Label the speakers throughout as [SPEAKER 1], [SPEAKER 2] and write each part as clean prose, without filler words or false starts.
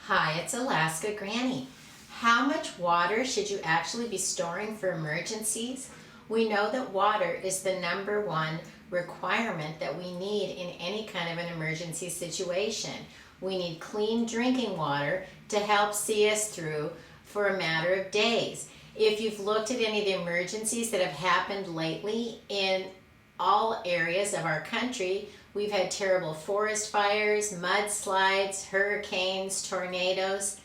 [SPEAKER 1] Hi, it's Alaska Granny. How much water should you actually be storing for emergencies? We know that water is the number one requirement that we need in any kind of an emergency situation. We need clean drinking water to help see us through for a matter of days. If you've looked at any of the emergencies that have happened lately in all areas of our country, we've had terrible forest fires, mudslides, hurricanes, tornadoes,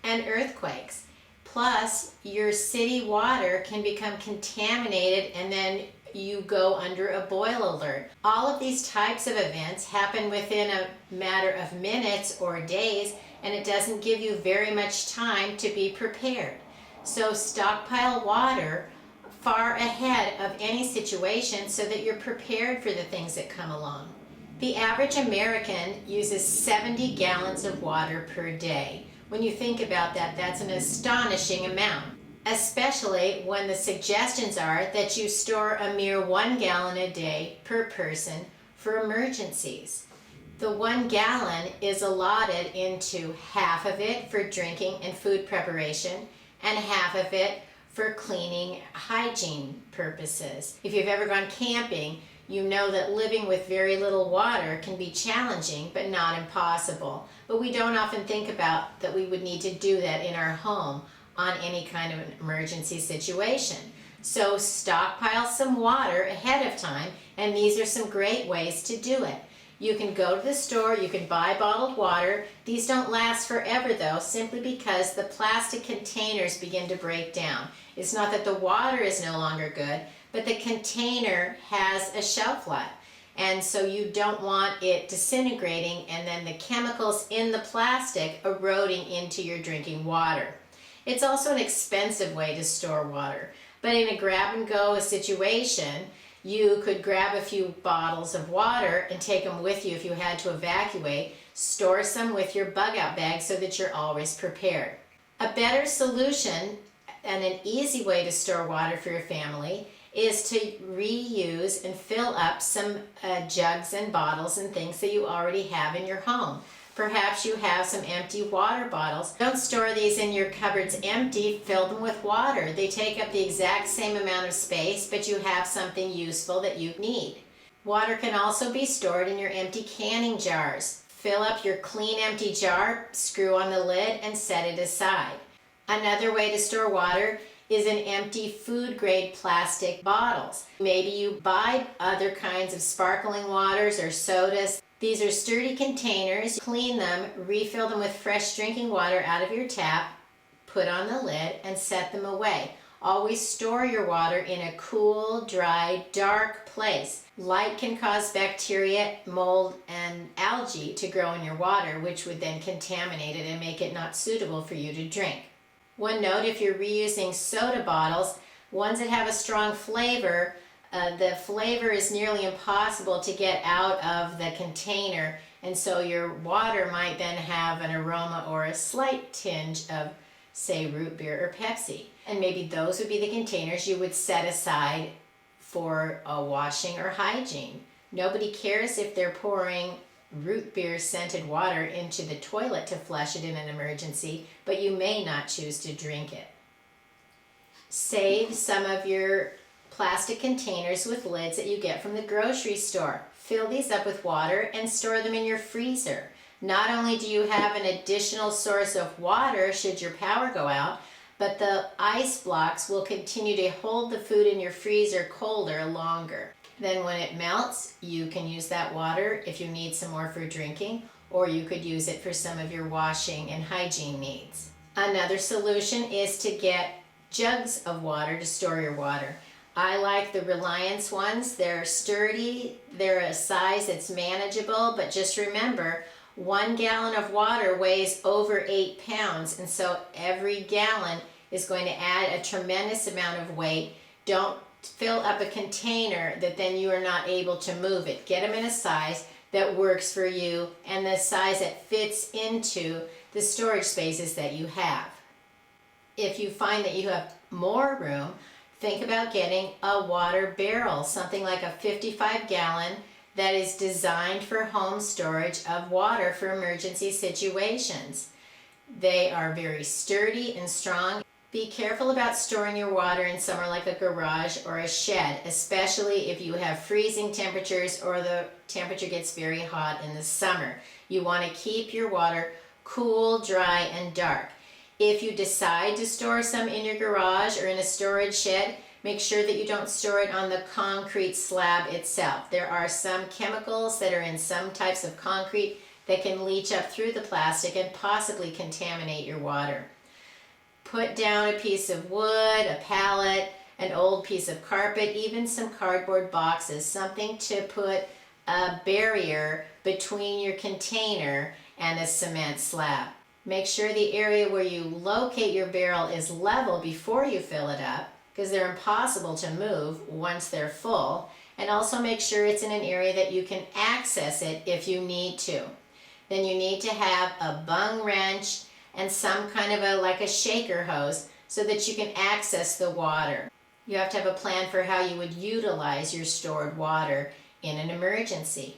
[SPEAKER 1] and earthquakes. Plus, your city water can become contaminated and then you go under a boil alert. All of these types of events happen within a matter of minutes or days, and it doesn't give you very much time to be prepared. So stockpile water far ahead of any situation so that you're prepared for the things that come along. The average American uses 70 gallons of water per day. When you think about that, that's an astonishing amount, especially when the suggestions are that you store a mere 1 gallon a day per person for emergencies. The 1 gallon is allotted into half of it for drinking and food preparation and half of it for cleaning hygiene purposes. If you've ever gone camping, you know that living with very little water can be challenging but not impossible. But we don't often think about that we would need to do that in our home on any kind of an emergency situation. So stockpile some water ahead of time, and these are some great ways to do it. You can go to the store, you can buy bottled water. These don't last forever though, simply because the plastic containers begin to break down. It's not that the water is no longer good, but the container has a shelf life. And so you don't want it disintegrating and then the chemicals in the plastic eroding into your drinking water. It's also an expensive way to store water, but in a grab and go situation, you could grab a few bottles of water and take them with you if you had to evacuate. Store some with your bug out bag so that you're always prepared. A better solution and an easy way to store water for your family is to reuse and fill up some jugs and bottles and things that you already have in your home. Perhaps you have some empty water bottles. Don't store these in your cupboards empty, fill them with water. They take up the exact same amount of space, but you have something useful that you need. Water can also be stored in your empty canning jars. Fill up your clean empty jar, screw on the lid, and set it aside. Another way to store water is in empty food-grade plastic bottles. Maybe you buy other kinds of sparkling waters or sodas. These are sturdy containers. Clean them, refill them with fresh drinking water out of your tap, put on the lid, and set them away. Always store your water in a cool, dry, dark place. Light can cause bacteria, mold, and algae to grow in your water, which would then contaminate it and make it not suitable for you to drink. One note, if you're reusing soda bottles, ones that have a strong flavor, the flavor is nearly impossible to get out of the container, and so your water might then have an aroma or a slight tinge of, say, root beer or Pepsi. And maybe those would be the containers you would set aside for washing or hygiene. Nobody cares if they're pouring root beer scented water into the toilet to flush it in an emergency, but you may not choose to drink it. Save some of your plastic containers with lids that you get from the grocery store. Fill these up with water and store them in your freezer. Not only do you have an additional source of water should your power go out, but the ice blocks will continue to hold the food in your freezer colder longer. Then when it melts, you can use that water if you need some more for drinking, or you could use it for some of your washing and hygiene needs. Another solution is to get jugs of water to store your water. I like the Reliance ones. They're sturdy, they're a size that's manageable, but just remember, 1 gallon of water weighs over 8 pounds, and so every gallon is going to add a tremendous amount of weight. Don't fill up a container that then you are not able to move it. Get them in a size that works for you and the size that fits into the storage spaces that you have. If you find that you have more room, think about getting a water barrel, something like a 55-gallon that is designed for home storage of water for emergency situations. They are very sturdy and strong. Be careful about storing your water in somewhere like a garage or a shed, especially if you have freezing temperatures or the temperature gets very hot in the summer. You want to keep your water cool, dry, and dark. If you decide to store some in your garage or in a storage shed, make sure that you don't store it on the concrete slab itself. There are some chemicals that are in some types of concrete that can leach up through the plastic and possibly contaminate your water. Put down a piece of wood, a pallet, an old piece of carpet, even some cardboard boxes, something to put a barrier between your container and a cement slab. Make sure the area where you locate your barrel is level before you fill it up, because they're impossible to move once they're full. And also make sure it's in an area that you can access it if you need to. Then you need to have a bung wrench and some kind of like a shaker hose so that you can access the water. You have to have a plan for how you would utilize your stored water in an emergency.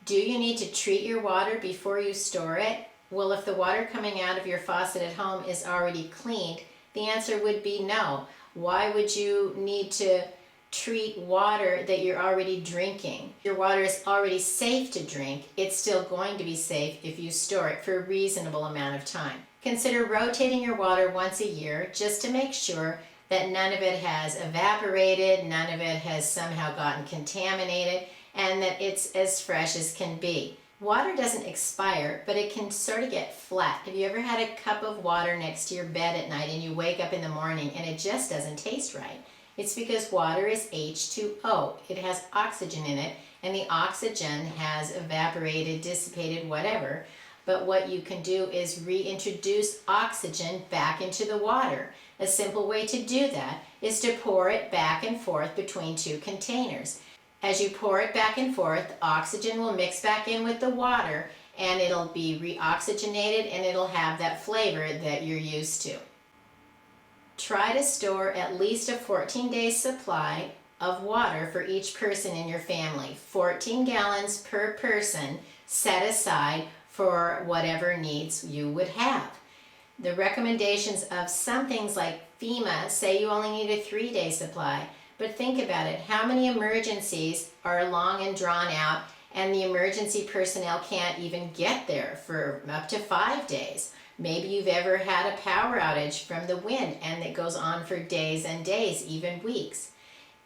[SPEAKER 1] Do you need to treat your water before you store it? Well, if the water coming out of your faucet at home is already cleaned, the answer would be no. Why would you need to treat water that you're already drinking? Your water is already safe to drink. It's still going to be safe if you store it for a reasonable amount of time. Consider rotating your water once a year just to make sure that none of it has evaporated, none of it has somehow gotten contaminated, and that it's as fresh as can be. Water doesn't expire, but it can sort of get flat. Have you ever had a cup of water next to your bed at night and you wake up in the morning and it just doesn't taste right? It's because water is H2O. It has oxygen in it, and the oxygen has evaporated, dissipated, whatever. But what you can do is reintroduce oxygen back into the water. A simple way to do that is to pour it back and forth between two containers. As you pour it back and forth, the oxygen will mix back in with the water, and it'll be reoxygenated, and it'll have that flavor that you're used to. Try to store at least a 14-day supply of water for each person in your family. 14 gallons per person set aside for whatever needs you would have. The recommendations of some things like FEMA say you only need a 3-day supply, but think about it. How many emergencies are long and drawn out, and the emergency personnel can't even get there for up to 5 days? Maybe you've ever had a power outage from the wind and it goes on for days and days, even weeks.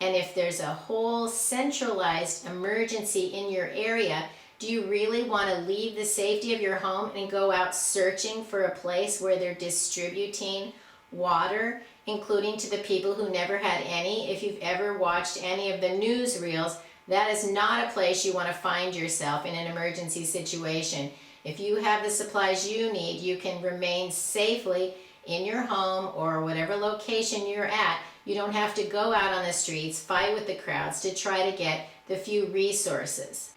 [SPEAKER 1] And if there's a whole centralized emergency in your area, do you really want to leave the safety of your home and go out searching for a place where they're distributing water, including to the people who never had any? If you've ever watched any of the newsreels, that is not a place you want to find yourself in an emergency situation. If you have the supplies you need, you can remain safely in your home or whatever location you're at. You don't have to go out on the streets, fight with the crowds to try to get the few resources.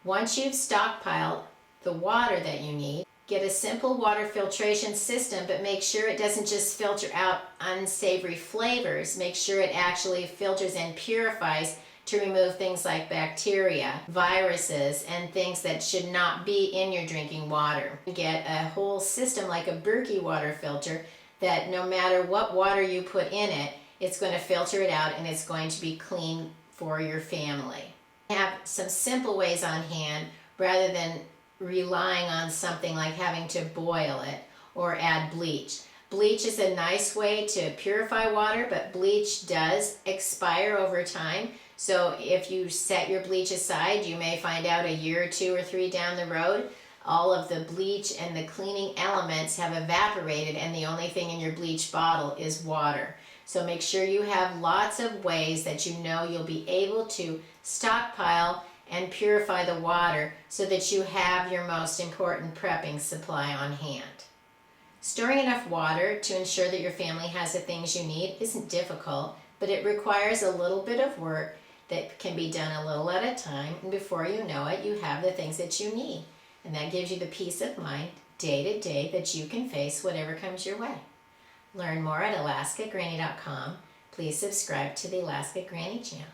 [SPEAKER 1] Once you've stockpiled the water that you need, get a simple water filtration system, but make sure it doesn't just filter out unsavory flavors. Make sure it actually filters and purifies to remove things like bacteria, viruses, and things that should not be in your drinking water. Get a whole system like a Berkey water filter that no matter what water you put in it, it's going to filter it out and it's going to be clean for your family. Have some simple ways on hand rather than relying on something like having to boil it or add bleach. Bleach is a nice way to purify water, but bleach does expire over time. So if you set your bleach aside, you may find out a year or 2 or 3 down the road, all of the bleach and the cleaning elements have evaporated and the only thing in your bleach bottle is water. So make sure you have lots of ways that you know you'll be able to stockpile and purify the water so that you have your most important prepping supply on hand. Storing enough water to ensure that your family has the things you need isn't difficult, but it requires a little bit of work that can be done a little at a time, and before you know it, you have the things that you need. And that gives you the peace of mind day to day that you can face whatever comes your way. Learn more at alaskagranny.com. Please subscribe to the Alaska Granny channel.